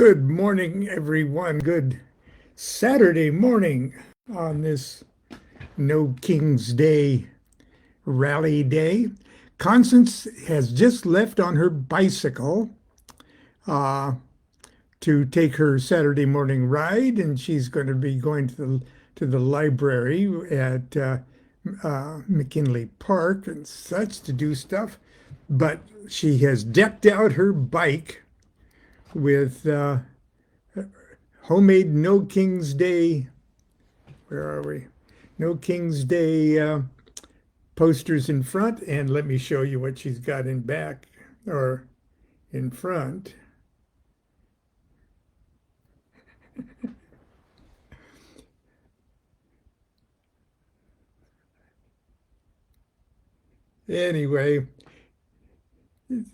Good morning, everyone. Good Saturday morning on this No King's Day rally day. Constance has just left on her bicycle uh, to take her Saturday morning ride, and she's going to be going to the library at McKinley Park and such to do stuff. But she has decked out her bike with homemade No King's Day, where are we? No King's Day posters in front. And let me show you what she's got in back or in front. Anyway,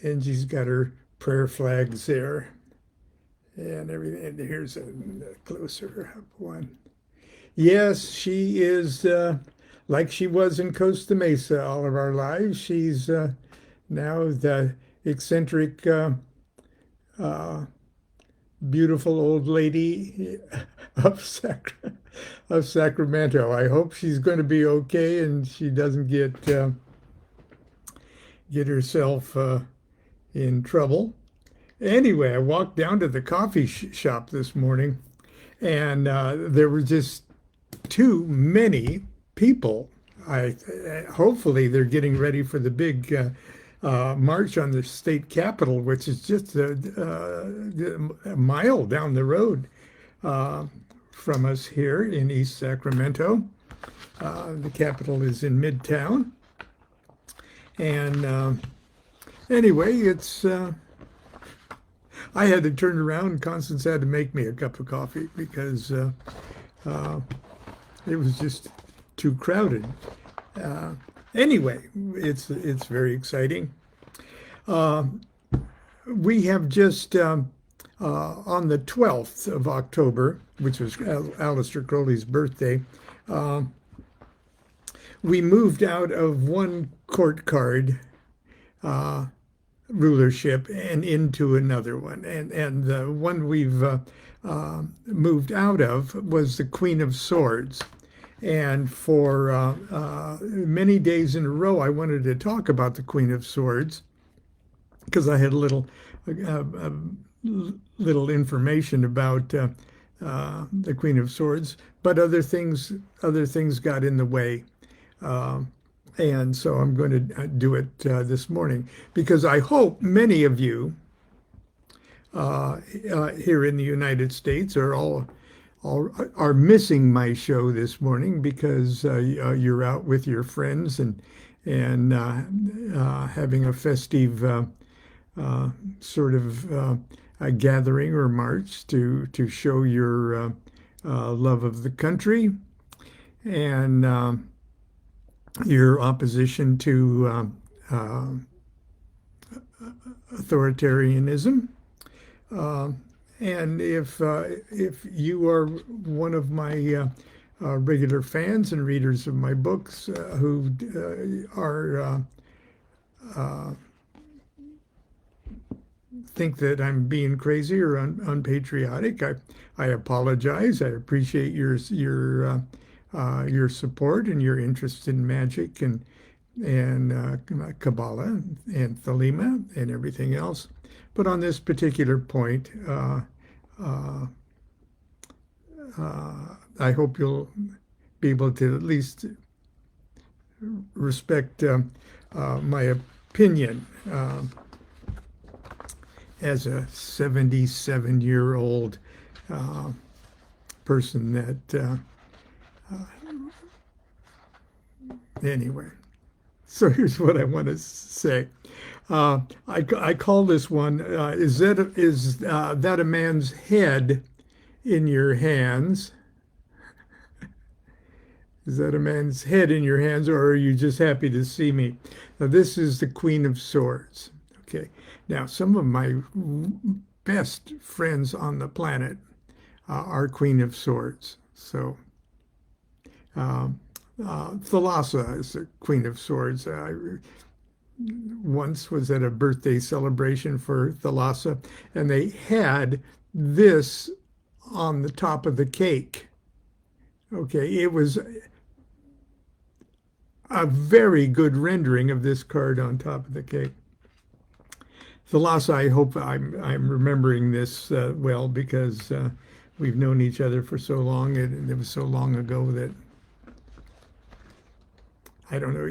and she's got her prayer flags there and everything. And here's a closer up one. Yes, she is like she was in Costa Mesa all of our lives. She's now the eccentric, uh, beautiful old lady of Sacramento. I hope she's going to be okay and she doesn't get herself in trouble. Anyway, I walked down to the coffee shop this morning, and there were just too many people. I hopefully they're getting ready for the big march on the state capitol, which is just a mile down the road from us here in East Sacramento. The capitol is in Midtown, and anyway, it's. I had to turn around. Constance had to make me a cup of coffee because it was just too crowded. Anyway, it's very exciting. We have just on the 12th of October, which was Aleister Crowley's birthday, we moved out of one court card rulership and into another one. And the one we've moved out of was the Queen of Swords. And for many days in a row, I wanted to talk about the Queen of Swords because I had little information about the Queen of Swords, but other things got in the way. And so I'm going to do it this morning because I hope many of you here in the United States are missing my show this morning because you're out with your friends and having a festive sort of a gathering or march to show your love of the country and your opposition to authoritarianism. And if you are one of my regular fans and readers of my books who are think that I'm being crazy or unpatriotic, I apologize. I appreciate your support and your interest in magic and Kabbalah and Thelema and everything else. But on this particular point, I hope you'll be able to at least respect my opinion as a 77-year-old person that anyway. So here's what I want to say. I call this one, is that a man's head in your hands? Is that a man's head in your hands, or are you just happy to see me? Now, this is the Queen of Swords. Okay. Now, some of my best friends on the planet are Queen of Swords. So, Thalassa is the Queen of Swords. Once was at a birthday celebration for Thalassa, and they had this on the top of the cake. Okay, it was a very good rendering of this card on top of the cake. Thalassa, I hope I'm remembering this well because we've known each other for so long, and it was so long ago that I don't know.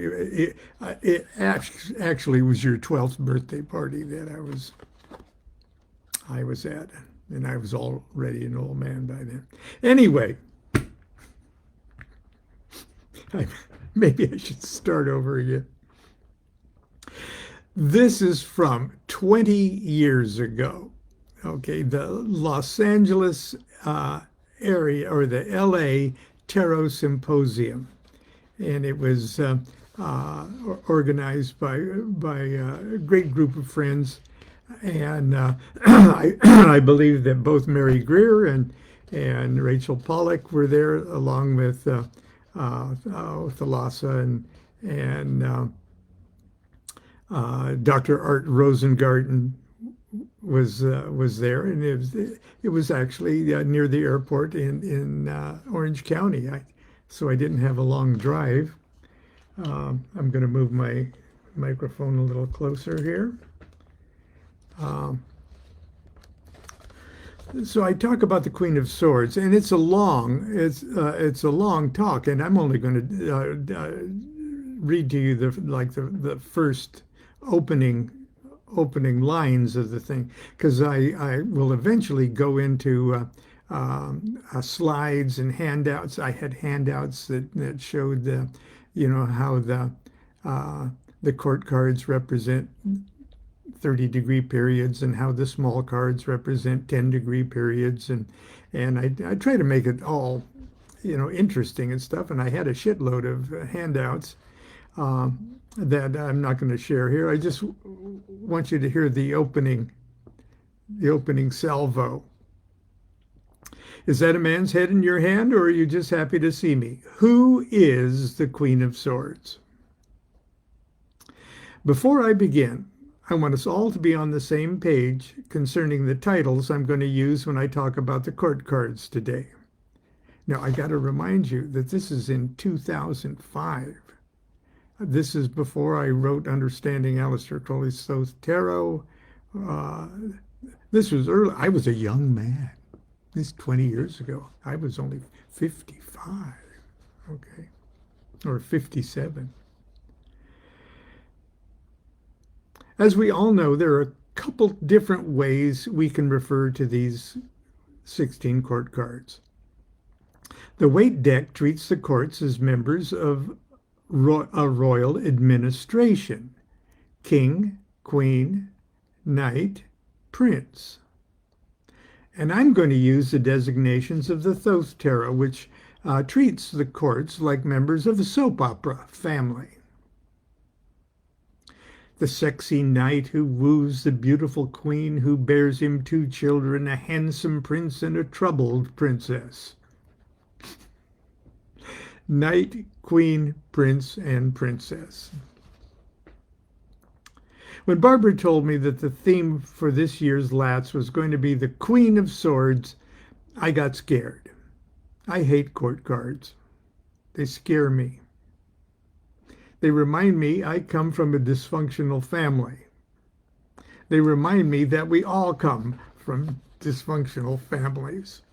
It actually was your 12th birthday party that I was at, and I was already an old man by then. Anyway, I, maybe I should start over again. This is from 20 years ago. Okay, the Los Angeles area or the LA Tarot Symposium, and it was organized by a great group of friends, and I believe that both Mary Greer and Rachel Pollack were there, along with Thalassa and Dr. Art Rosengarten was there, and it was actually near the airport in Orange County. So I didn't have a long drive. I'm going to move my microphone a little closer here. So I talk about the Queen of Swords, and it's a long talk, and I'm only going to read to you the first opening lines of the thing, because I will eventually go into slides and handouts. I had handouts that showed how the court cards represent 30-degree periods and how the small cards represent 10-degree periods, and I try to make it all interesting and stuff. And I had a shitload of handouts that I'm not going to share here. I just want you to hear the opening salvo. Is that a man's head in your hand, or are you just happy to see me? Who is the Queen of Swords? Before I begin, I want us all to be on the same page concerning the titles I'm going to use when I talk about the court cards today. Now, I got to remind you that this is in 2005. This is before I wrote Understanding Aleister Crowley's Thoth Tarot. This was early. I was a young man. This is 20 years ago. I was only 55, okay, or 57. As we all know, there are a couple different ways we can refer to these 16 court cards. The Waite deck treats the courts as members of a royal administration: king, queen, knight, prince. And I'm going to use the designations of the Thoth Tarot, which treats the courts like members of a soap opera family. The sexy knight who woos the beautiful queen who bears him 2 children, a handsome prince and a troubled princess. Knight, queen, prince, and princess. When Barbara told me that the theme for this year's Lats was going to be the Queen of Swords, I got scared. I hate court cards. They scare me. They remind me I come from a dysfunctional family. They remind me that we all come from dysfunctional families.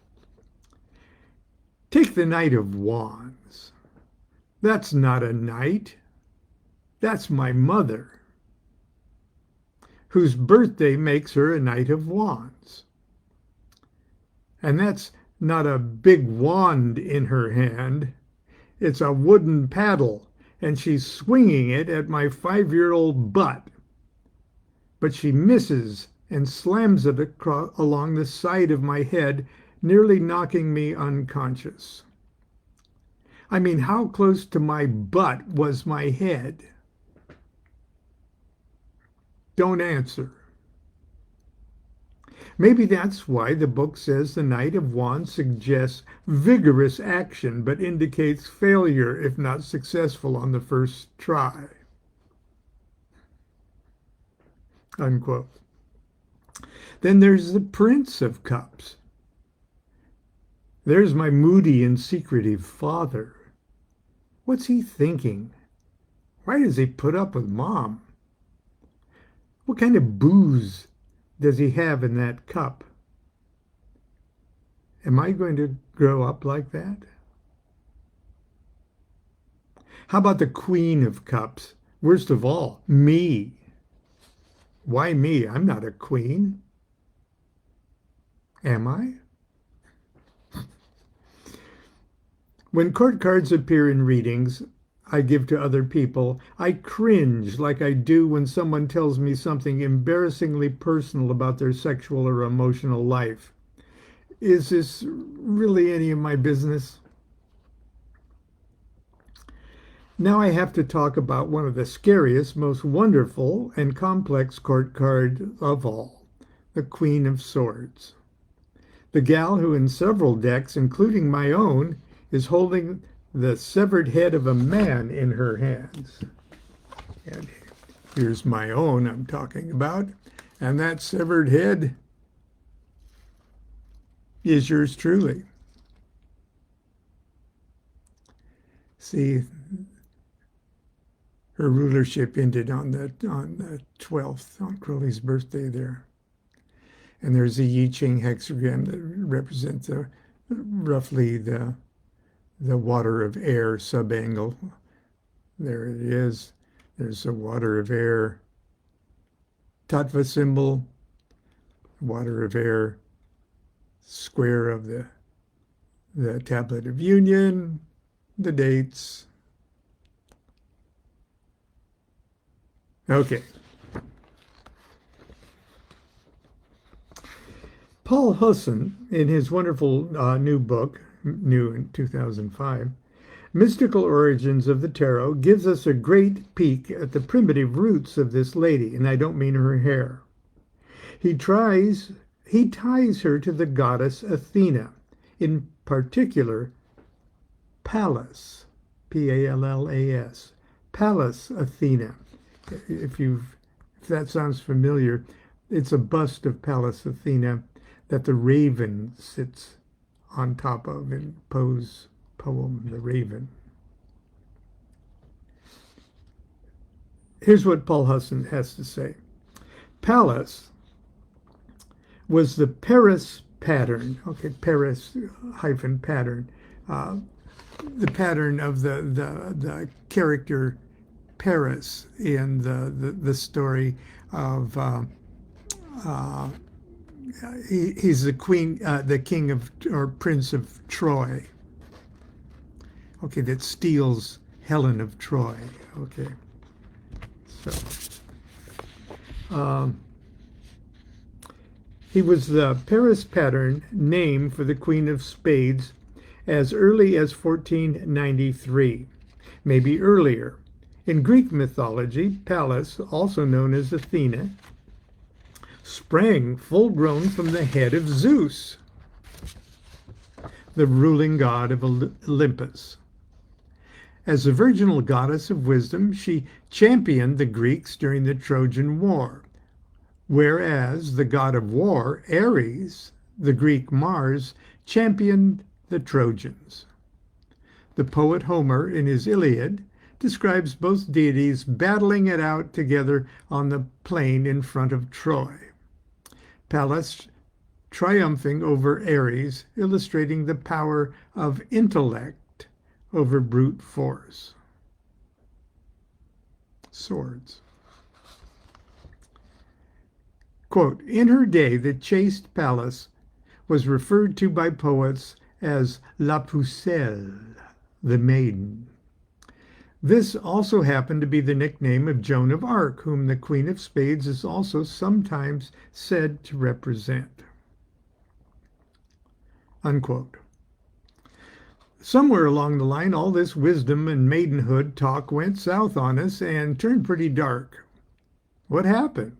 Take the Knight of Wands. That's not a knight. That's my mother, whose birthday makes her a Knight of Wands. And that's not a big wand in her hand. It's a wooden paddle, and she's swinging it at my 5-year-old butt. But she misses and slams it along the side of my head, nearly knocking me unconscious. I mean, how close to my butt was my head? Don't answer. Maybe that's why the book says the Knight of Wands suggests vigorous action, but indicates failure if not successful on the first try. Unquote. Then there's the Prince of Cups. There's my moody and secretive father. What's he thinking? Why does he put up with Mom? What kind of booze does he have in that cup? Am I going to grow up like that? How about the Queen of Cups? Worst of all, me. Why me? I'm not a queen. Am I? When court cards appear in readings I give to other people, I cringe like I do when someone tells me something embarrassingly personal about their sexual or emotional life. Is this really any of my business? Now I have to talk about one of the scariest, most wonderful, and complex court card of all, the Queen of Swords. The gal who in several decks, including my own, is holding the severed head of a man in her hands. And here's my own I'm talking about. And that severed head is yours truly. See, her rulership ended on the 12th, on Crowley's birthday there. And there's a I Ching hexagram that represents roughly the water of air subangle. There it is. There's a water of air tattva symbol, water of air square of the tablet of union, the dates. Okay. Paul Husson, in his wonderful new book, new in 2005, Mystical Origins of the Tarot, gives us a great peek at the primitive roots of this lady, and I don't mean her hair. He ties her to the goddess Athena, in particular Pallas, P-A-L-L-A-S, Pallas Athena. If that sounds familiar, it's a bust of Pallas Athena that the raven sits on top of in Poe's poem, The Raven. Here's what Paul Husson has to say. Pallas was the Paris pattern, okay, Paris hyphen pattern, the pattern of the character Paris in the story of he's the king of or prince of Troy. Okay, that steals Helen of Troy. Okay, so he was the Paris pattern name for the Queen of Spades as early as 1493, maybe earlier. In Greek mythology, Pallas, also known as Athena, sprang full-grown from the head of Zeus, the ruling god of Olympus. As the virginal goddess of wisdom, she championed the Greeks during the Trojan War, whereas the god of war, Ares, the Greek Mars, championed the Trojans. The poet Homer, in his Iliad, describes both deities battling it out together on the plain in front of Troy. Pallas triumphing over Ares, illustrating the power of intellect over brute force. Swords. Quote, in her day, the chaste Pallas was referred to by poets as La Pucelle, the maiden. This also happened to be the nickname of Joan of Arc, whom the Queen of Spades is also sometimes said to represent. Unquote. Somewhere along the line, all this wisdom and maidenhood talk went south on us and turned pretty dark. What happened?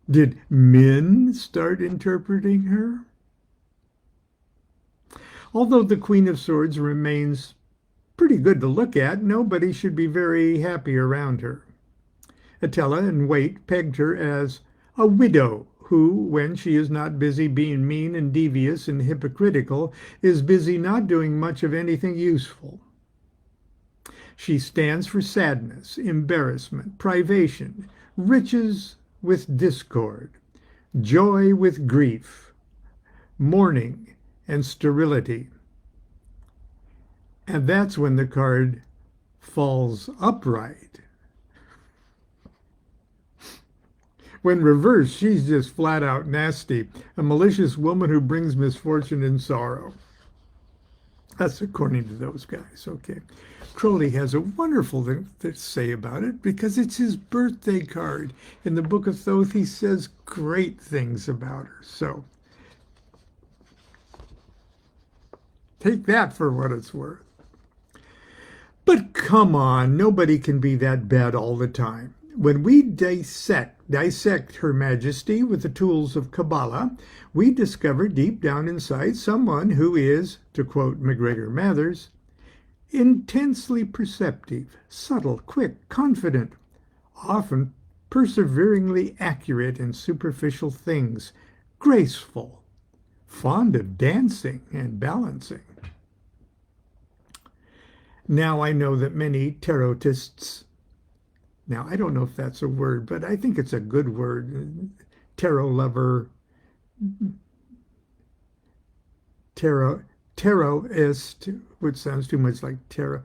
Did men start interpreting her? Although the Queen of Swords remains pretty good to look at, nobody should be very happy around her. Attila and Waite pegged her as a widow who, when she is not busy being mean and devious and hypocritical, is busy not doing much of anything useful. She stands for sadness, embarrassment, privation, riches with discord, joy with grief, mourning and sterility. And that's when the card falls upright. When reversed, she's just flat out nasty, a malicious woman who brings misfortune and sorrow. That's according to those guys, okay. Crowley has a wonderful thing to say about it because it's his birthday card. In the Book of Thoth, he says great things about her. So take that for what it's worth. But come on, nobody can be that bad all the time. When we dissect Her Majesty with the tools of Kabbalah, we discover deep down inside someone who is, to quote MacGregor Mathers, intensely perceptive, subtle, quick, confident, often perseveringly accurate in superficial things, graceful, fond of dancing and balancing. Now I know that many tarotists, now I don't know if that's a word, but I think it's a good word, tarot lover, taroist, which sounds too much like tarot.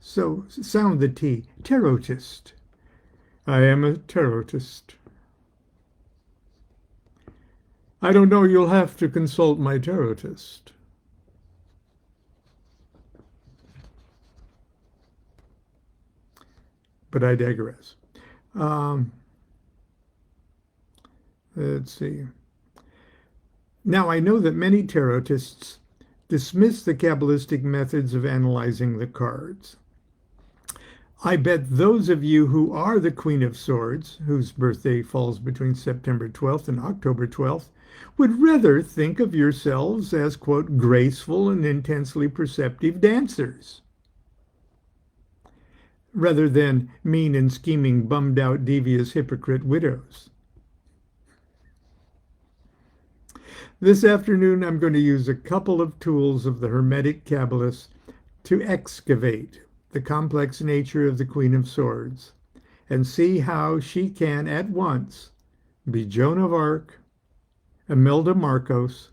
So sound the T, tarotist. I am a tarotist. I don't know, you'll have to consult my tarotist. But I digress. Let's see. Now, I know that many tarotists dismiss the Kabbalistic methods of analyzing the cards. I bet those of you who are the Queen of Swords, whose birthday falls between September 12th and October 12th, would rather think of yourselves as, quote, graceful and intensely perceptive dancers, rather than mean and scheming, bummed-out, devious, hypocrite widows. This afternoon, I'm going to use a couple of tools of the Hermetic Kabbalists to excavate the complex nature of the Queen of Swords and see how she can at once be Joan of Arc, Imelda Marcos,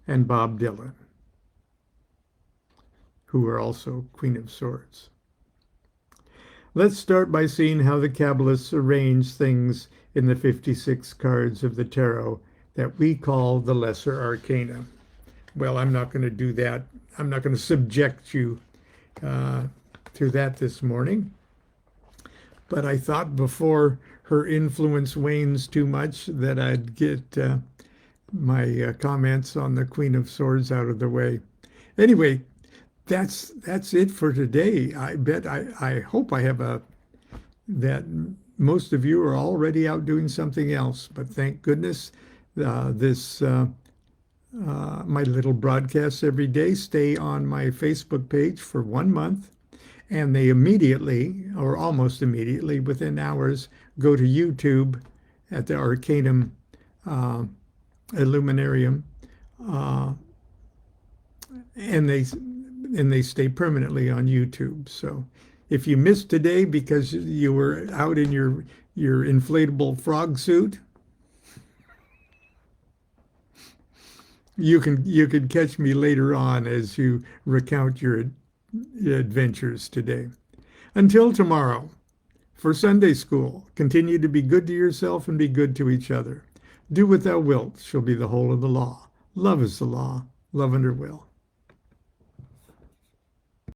and Bob Dylan, who are also Queen of Swords. Let's start by seeing how the Kabbalists arrange things in the 56 cards of the tarot that we call the Lesser Arcana. Well, I'm not going to do that. I'm not going to subject you to that this morning. But I thought before her influence wanes too much that I'd get my comments on the Queen of Swords out of the way. Anyway, that's it for today. I hope I have that most of you are already out doing something else, but thank goodness my little broadcasts every day stay on my Facebook page for 1 month, and they immediately, or almost immediately, within hours, go to YouTube at the Arcanum Luminarium, and they stay permanently on YouTube. So if you missed today because you were out in your inflatable frog suit, you can catch me later on as you recount your adventures today. Until tomorrow, for Sunday school, continue to be good to yourself and be good to each other. Do what thou wilt shall be the whole of the law. Love is the law. Love under will.